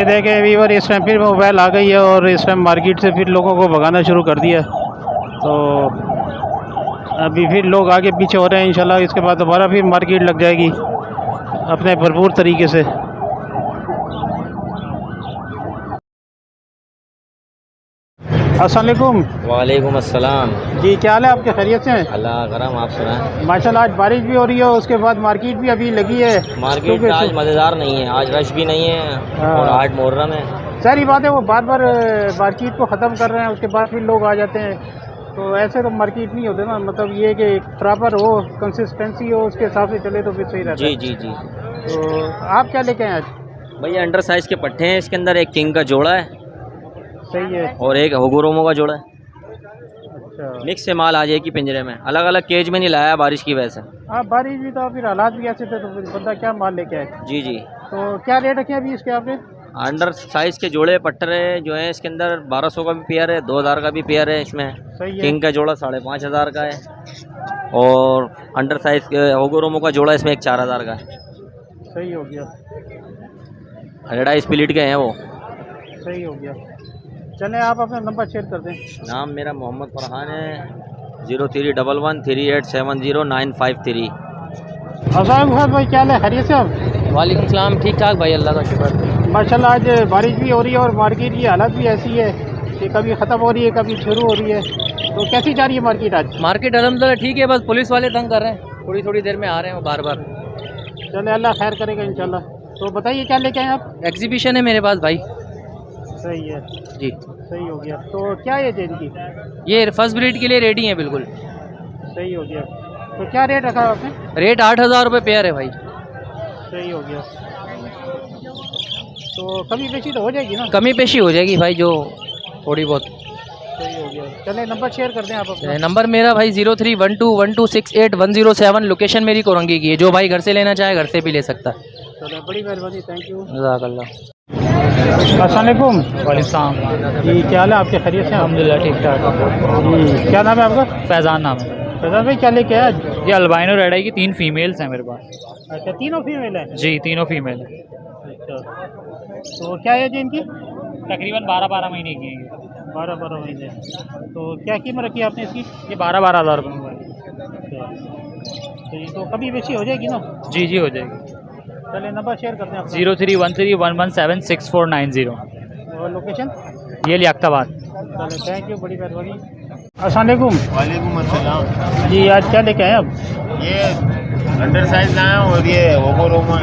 देखें वीवर इस टाइम फिर मोबाइल आ गई है और इस टाइम मार्केट से फिर लोगों को भगाना शुरू कर दिया। तो अभी फिर लोग आगे पीछे हो रहे हैं। इंशाल्लाह इसके बाद दोबारा फिर मार्केट लग जाएगी अपने भरपूर तरीके से। अस्सलाम वालेकुम। वालेकुम अस्सलाम जी, क्या हाल है आपके? खैरियत से हैं? अल्लाह करम, आप सुनाएं। माशाल्लाह आज बारिश भी हो रही है, उसके बाद मार्केट भी अभी लगी है। मार्केट आज मज़ेदार नहीं है, आज रश भी नहीं है और आज मुहर्रम है। सारी बात है, वो बार बार मार्केट को ख़त्म कर रहे हैं, उसके बाद फिर लोग आ जाते हैं। तो ऐसे तो मार्केट नहीं होते ना, मतलब ये कि प्रॉपर हो, कंसिस्टेंसी हो, उसके हिसाब से चले तो फिर सही रहता है। जी जी जी। तो आप क्या लेके आए आज? भैया अंडर साइज़ के पट्टे हैं, इसके अंदर एक किंग का जोड़ा है, सही है, और एक होगोरोमो का जोड़ा है। अच्छा, मिक्स से माल आ जाएगी पिंजरे में, अलग अलग केज में नहीं लाया बारिश की वजह से। हाँ बारिश भी तो फिर हालात भी ऐसे थे तो फिर बंदा क्या माल लेके आए। जी जी। तो क्या रेट रखे अभी इसके आपने? अंडर साइज़ के जोड़े पट्टे जो हैं इसके अंदर 1200 का भी पेयर है, 2000 का भी पेयर है इसमें। सही है, किंग का जोड़ा 5500 का है, और अंडर साइज़ के होगोरोमो का जोड़ा इसमें एक 4000 का है। सही हो गया, रेडा स्प्लिट के हैं वो। सही हो गया। चलें आप अपना नंबर शेयर कर दें। नाम मेरा मोहम्मद फरहान है, 031138709553। अस्सलाम भाई, क्या हाल है? खैरियत से आप? वालेकुम सलाम, ठीक ठाक भाई, अल्लाह का शुक्र। माशाल्लाह आज बारिश भी हो रही है और मार्केट की हालत भी ऐसी है कि कभी ख़त्म हो रही है, कभी शुरू हो रही है। तो कैसी जा रही है मार्केट आज? मार्केट अल्हम्दुलिल्लाह ठीक है, बस पुलिस वाले तंग कर रहे हैं, थोड़ी थोड़ी देर में आ रहे हैं वो बार बार। चले अल्लाह खैर करेगा इंशाल्लाह। तो बताइए क्या लेके आए आप? एग्जीबिशन है मेरे पास भाई। सही है जी। सही हो गया। तो क्या एज है इनकी? ये फर्स्ट ब्रीड के लिए रेडी है बिल्कुल। सही हो गया। तो क्या रेट रखा है आपने? रेट 8000 रुपये पेयर है भाई। सही हो गया। तो कमी पेशी तो हो जाएगी ना? कमी पेशी हो जाएगी भाई, जो थोड़ी बहुत। सही हो गया। चले नंबर शेयर कर दें आप अपना। नंबर मेरा भाई 03121268 लोकेशन मेरी कोरंगी की है, जो भाई घर से लेना चाहे घर से भी ले सकता है। चलो बड़ी मेहरबानी, थैंक यू। जज़ाकल्लाह। अस्सलाम वालेकुम। वालेकुम जी, क्या हाल है आपके? खैरियत से? अल्हम्दुलिल्लाह ठीक ठाक। जी, क्या नाम है आपका? फैज़ान नाम है। फैजान भाई क्या लेके आए आज? ये अल्बाइनो रेड आई की 3 फीमेल्स हैं मेरे पास। अच्छा, तीनों फीमेल है? जी, तीनों फीमेल हैं। अच्छा, तो क्या एज है इनकी? तकरीबन 12-12 महीने की हैं ये। 12-12 महीने। तो क्या कीमत रखी है आपने इसकी? ये 12-12 हज़ार रुपये में। तो ये तो कभी बेची हो जाएगी ना? जी जी हो जाएगी। चलिए नंबर शेयर करते हैं आपका। 0313117640। और लोकेशन? ये लियाकताबाद। चलो थैंक यू, बड़ी मेहरबानी। अस्सलाम वालेकुम। वालेकुम अस्सलाम। जी, आज क्या लेके आए आप? ये अंडर साइज लाया हूँ और ये ओगोरोमा।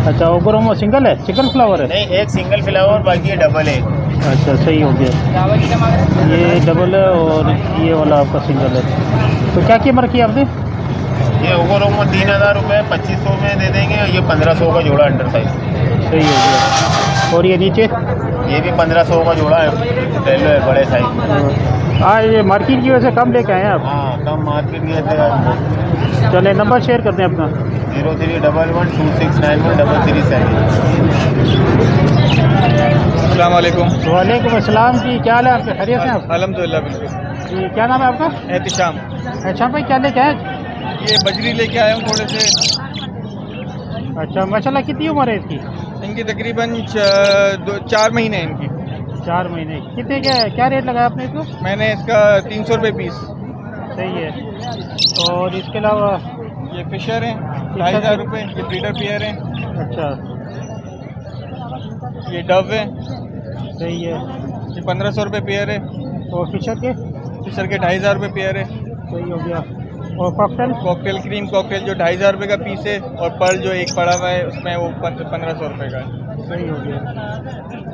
अच्छा, ओगोरोमो सिंगल है, सिंगल फ्लावर है? नहीं, एक सिंगल फ्लावर, बाकी ये डबल है। अच्छा, सही हो गया। ये डबल है और ये वाला आपका सिंगल है। तो क्या कीमत रखी है आपने? ये ओगोरोमा 3000 रुपये 2500 में दे देंगे, और ये 1500 का जोड़ा अंडर साइज। सही हो गया। और ये नीचे? ये भी 1500 का जोड़ा है, पहले है बड़े साइज। हाँ, ये मार्केट की वजह से कम लेके आए हैं आप? हाँ, कम मार्केट में। चले नंबर शेयर करते हैं अपना। 031126913337। अस्सलाम वालेकुम। वालेकुम अस्सलाम जी, क्या हाल है आपके? खैरियत से आप? अल्हम्दुलिल्लाह बिल्कुल। जी, क्या नाम है आपका? एहतिशाम। अच्छा भाई, क्या लेके आए? ये बजरी लेके आया हूँ थोड़े से। अच्छा, माशाल्लाह कितनी उम्र है इसकी? इनकी तकरीबन 4 महीने हैं इनकी। 4 महीने। कितने क्या रेट लगाया आपने इसको? मैंने इसका 300 रुपये पीस। सही है। और इसके अलावा? ये फिशर हैं 2500 रुपये, ये ब्रीडर पेयर हैं। अच्छा, ये डव है, सही है। ये 1500 रुपये पेयर है। और फिशर के? फिशर के 2500 रुपये पेयर है। सही हो गया। और कॉकटेल? कॉकटेल क्रीम कॉकटेल जो 2500 रुपये का पीस है, और पर्ल जो एक पड़ा हुआ है उसमें वो 1500 रुपये का है। सही हो गया।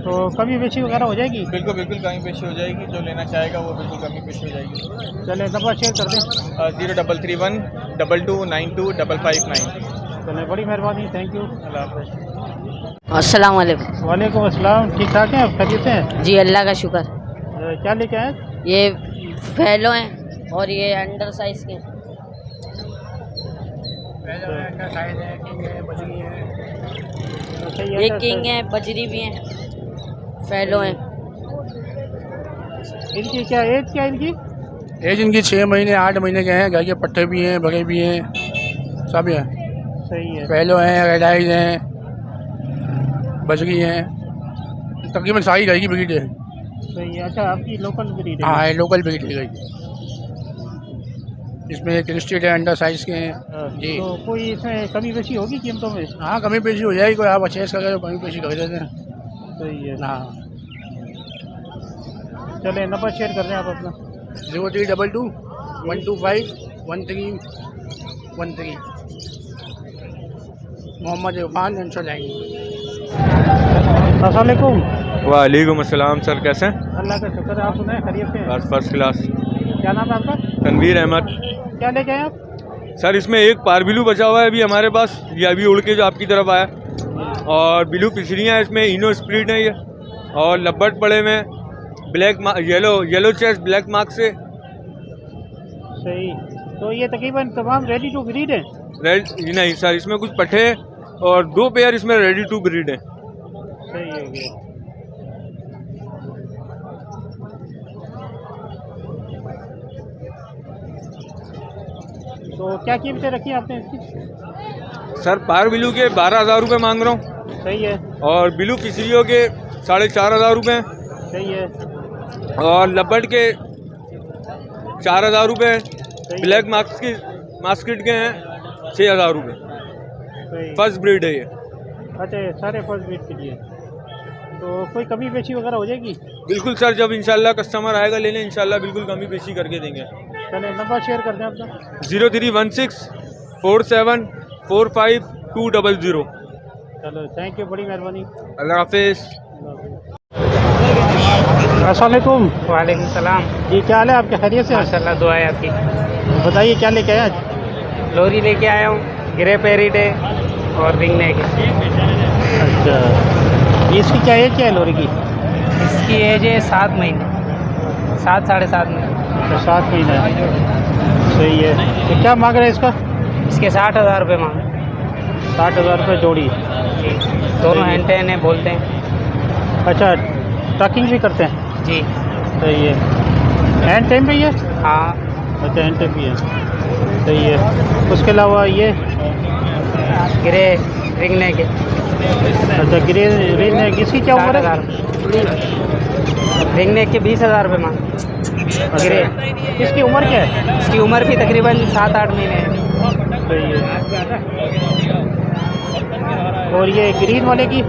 तो कमी बेची वगैरह हो जाएगी? बिल्कुल बिल्कुल कमी पेशी हो जाएगी, जो लेना चाहेगा वो बिल्कुल कमी पेशी हो जाएगी। चले नंबर शेयर कर दें। 033122925559। चले बड़ी मेहरबानी, थैंक यू। अल्लाह हाफ़िज़। अस्सलाम वालेकुम। वालेकुम अस्सलाम। ठीक ठाक हैं आप? खैरियत से हैं? जी अल्लाह का शुक्र। क्या लेके आए? ये फैलो हैं और ये अंडर साइज के। ये किंग है, बजरी भी है, फैलो हैं। इनकी क्या एज क्या है इनकी? एज इनकी 6 महीने 8 महीने के हैं। घर के पट्टे भी हैं, बगे भी हैं, सब हैं। सही है। पहलो हैं, रेड आइज हैं, बजरी हैं। तकरीबन सारी गाय की ब्रीड है। सही है। अच्छा, आपकी लोकल ब्रीड है? हाँ है, लोकल ब्रीड है गाय की। इसमें क्रिस्टेड है, अंडर साइज के हैं जी। तो कोई इसमें कमी बेशी होगी कीमतों में? हाँ कमी पेशी हो जाएगी, कोई आप अच्छे से करें कमी पेशी कर देते हैं। सही है। हाँ चले नंबर शेयर कर दें आप अपना। 0322 125 1313 मोहम्मद इरफान अंशुल लाइन। अस्सलाम वालेकुम। वालेकुम अस्सलाम सर, कैसे हैं? अल्लाह का शुक्र है, आप सुनाए खैरियत से? बस फर्स्ट क्लास। क्या नाम है आपका? तनवीर अहमद। क्या लेके आए आप? सर इसमें एक पारबिलू बचा हुआ है अभी हमारे पास, ये अभी उड़ के जो आपकी तरफ आया, और बिलू पिछड़ियाँ इसमें इनो स्प्लिट है ये, और लब्बट पड़े में black yellow chest black mark से। सही। तो ये तकरीबन तमाम रेडी टू ब्रीड है? रेड नहीं सर, इसमें कुछ पट्टे और 2 पेयर इसमें रेडी टू ब्रीड है। सही हो गया। तो क्या कीमतें रखी आपने इसकी? सर पार बिलू के 12,000 रुपये मांग रहा हूँ, सही है। और बिलू किसरियों के 4,500 रुपये, सही है। और लब्बट के 4,000 रुपये, सही ब्लैक मास्किट के हैं 6,000 रुपये। सही। फर्स्ट ब्रीड है ये। अच्छा, ये सारे फर्स्ट ब्रीड के लिए। तो कोई कमी पेशी वगैरह हो जाएगी? बिल्कुल सर, जब इंशाल्लाह कस्टमर आएगा लेने, इंशाल्लाह बिल्कुल कमी पेशी करके देंगे। चले नंबर शेयर कर दें अपना। 0316 47 45 200। चलो थैंक यू, बड़ी मेहरबानी। अल्लाह हाफिज़। अस्सलाम वालेकुम। वालेकुम सलाम। जी क्या हाल है आपके? खैरियत से? माशाल्लाह, दुआ है आपकी। बताइए क्या लेके आए आज? लोरी लेके आया हूँ, ग्रे पेरिड है और रिंग नेक है। अच्छा, इसकी क्या एज क्या है लोरी की? इसकी एज है 7 महीने, 7 साढ़े 7 महीने। अच्छा, 7 महीने। सही है। तो क्या मांग रहे हैं इसका? इसके 60,000 रुपये मांग। 60,000 रुपये जोड़ी? जी, दोनों हैंड टेन है, बोलते हैं। अच्छा, ट्रकिंग भी करते हैं? जी सही है। हैंड टाइम भी है? हाँ। अच्छा, हैंड टाइम भी है। सही है। उसके अलावा ये ग्रे रिंग नेक है। अच्छा, ग्रीन है, इसकी क्या उम्र है? 60,000 रिंग नेक के 20,000 रुपये मांग। ग्रे, इसकी उम्र क्या है? इसकी उम्र भी तकरीबन 7-8 महीने है। सही है। और ये ग्रीन वाले की?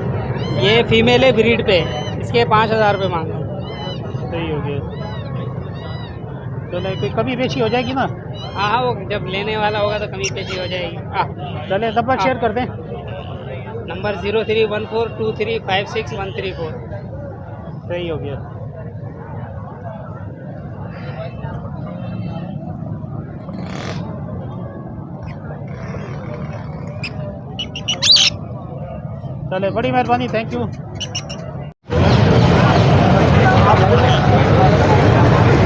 ये फीमेल है, ब्रीड पे, इसके 5,000 रुपये मांग। सही हो गया। चले कोई कमी बेची हो जाएगी ना? हाँ हाँ, वो जब लेने वाला होगा तो कमी पेशी हो जाएगी। चले नंबर शेयर कर दें। नंबर 03142356 134। सही हो गया। चले बड़ी मेहरबानी, थैंक यू।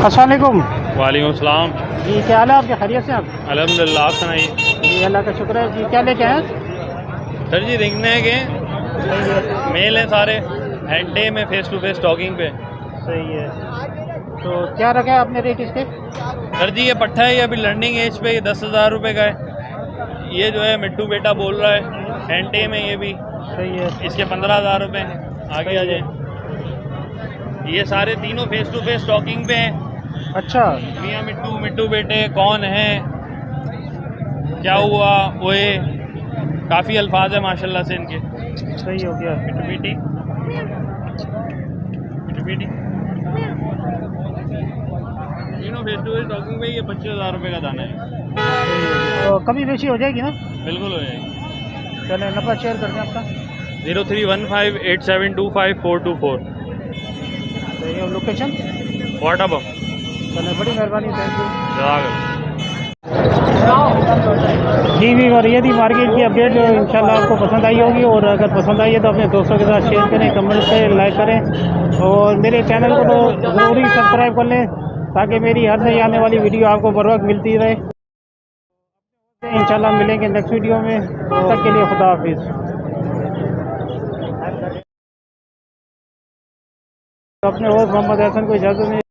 अस्सलाम वालेकुम। वालेकुम सलाम। जी क्या हाल है आपके? खैरियत से? आप? अल्हम्दुलिल्लाह, आप सुनाइए। जी अल्लाह का शुक्र है। जी क्या लेके आए? सर जी रिंगने के मेल हैं सारे, हैंडे में फेस टू फेस टॉकिंग पे। सही है। तो क्या रखा है आपने रेट इसके? सर जी ये पट्ठा है, ये अभी लर्निंग एज पे 10,000 रुपये का है। ये जो है मिट्टू बेटा बोल रहा है, हैंडे में ये भी। सही है। इसके 15,000 रुपये। आगे आ जाए। ये सारे तीनों फेस टू फेस टॉकिंग पे हैं। अच्छा, मियाँ मिट्टू बेटे कौन है, क्या हुआ, वो ये काफ़ी अल्फाज है माशाल्लाह से इनके। सही हो गया। मिट्टू बेटी तीनों फेस टू फेस टॉकिंग पे। ये 25,000 रुपये का दाना है। तो कमी बेशी हो जाएगी ना? बिल्कुल हो जाएगी। चले नंबर शेयर कर दें आपका। 03158725 सही है। लोकेशन? वाटर बम। चले बड़ी मेहरबानी, थैंक यू। जज़ाकल्लाह। जी भी, और ये थी मार्केट की अपडेट जो इंशाल्लाह आपको पसंद आई होगी। और अगर पसंद आई है तो अपने दोस्तों के साथ शेयर करें, कमेंट करें, लाइक करें, और मेरे चैनल को तो ज़रूरी सब्सक्राइब कर लें ताकि मेरी हर नई आने वाली वीडियो आपको बर वक्त मिलती रहे। इंशाल्लाह मिलेंगे नेक्स्ट वीडियो में। तब तक के लिए खुदा हाफिज़। अपने होस्ट मोहम्मद हसन को इजाज़त